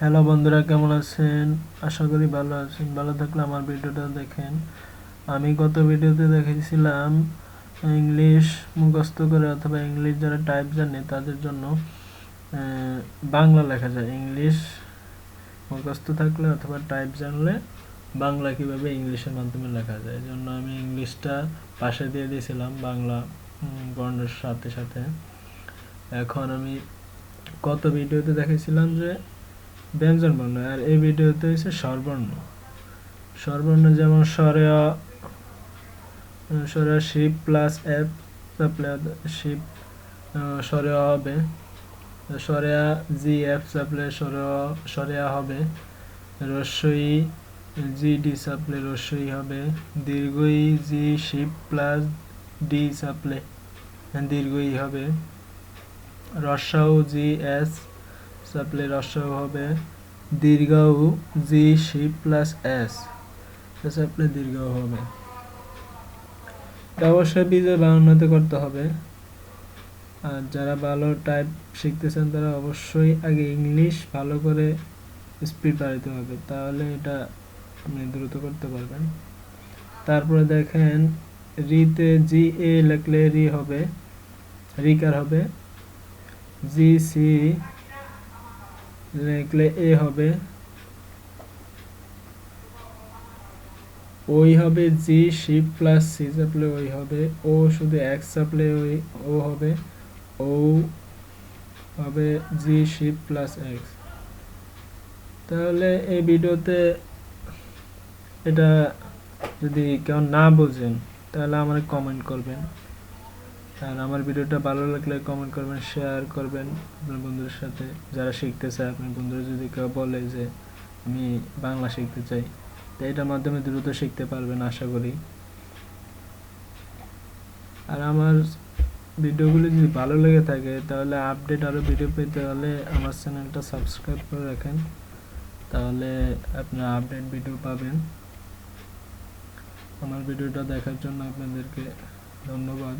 Hello বন্ধুরা, কেমন আছেন? আশা করি ভালো আছেন। ভালো থাকলে আমার ভিডিওটা দেখেন। আমি গত ভিডিওতে দেখিয়েছিলাম ইংলিশ মুখস্থ করে অথবা ইংলিশ যারা টাইপ জানে তাদের জন্য বাংলা লেখা যায়। ইংলিশ মুখস্থ থাকলে অথবা টাইপ জানলে বাংলা কিভাবে ইংলিশের মাধ্যমে লেখা যায়, এই জন্য আমি ইংলিশটা পাশে দিয়ে দিয়েছিলাম বাংলা বর্ণের সাথে সাথে। এখন আমি গত ভিডিওতে দেখেছিলাম যে ব্যঞ্জন বর্ণ, আর এই ভিডিওতে হচ্ছে স্বরবর্ণ। স্বরবর্ণ যেমন স্বরেয় শিপ প্লাস এফ চাপলে শিপ স্বরেয় হবে, স্বরেয়া জি এফ চাপলে স্বরেয়া হবে, রস্বই জি ডি চাপলে রস্বই হবে, দীর্ঘই জি শিপ প্লাস ডি চাপলে দীর্ঘই হবে, রস্বাউ জি এস চাপলে রস্বাউ হবে, দীর্ঘাউ জি শিপ প্লাস এস চাপলে দীর্ঘাউ হবে। এটা অবশ্যই বিজয় বানানোতে করতে হবে। আর যারা ভালো টাইপ শিখতেছেন তারা অবশ্যই আগে ইংলিশ ভালো করে স্পিড বাড়াতে হবে, তাহলে এটা আপনি দ্রুত করতে পারবেন। তারপরে দেখেন রিতে জি এ লিখলে রি হবে, রিকার হবে, জি সি লিখলে এ হবে, ওই হবে জি শিপ প্লাস সি চাপলে ওই হবে, ও শুধু এক্স চাপলে ওই ও হবে, ও হবে জি শিপ প্লাস এক্স। তাহলে এই ভিডিওতে এটা যদি কেউ না বোঝেন তাহলে আমার কমেন্ট করবেন, আর আমার ভিডিওটা ভালো লাগলে কমেন্ট করবেন, শেয়ার করবেন আপনার বন্ধুদের সাথে যারা শিখতে চায়। আপনার বন্ধুরা যদি কেউ বলে যে আমি বাংলা শিখতে চাই, তো এটার মাধ্যমে দ্রুত শিখতে পারবেন আশা করি। আর আমার ভিডিওগুলি যদি ভালো লেগে থাকে তাহলে আপডেট আরও ভিডিও পেতে হলে আমার চ্যানেলটা সাবস্ক্রাইব করে রাখেন, তাহলে আপনারা আপডেট ভিডিও পাবেন। আমার ভিডিওটা দেখার জন্য আপনাদেরকে ধন্যবাদ।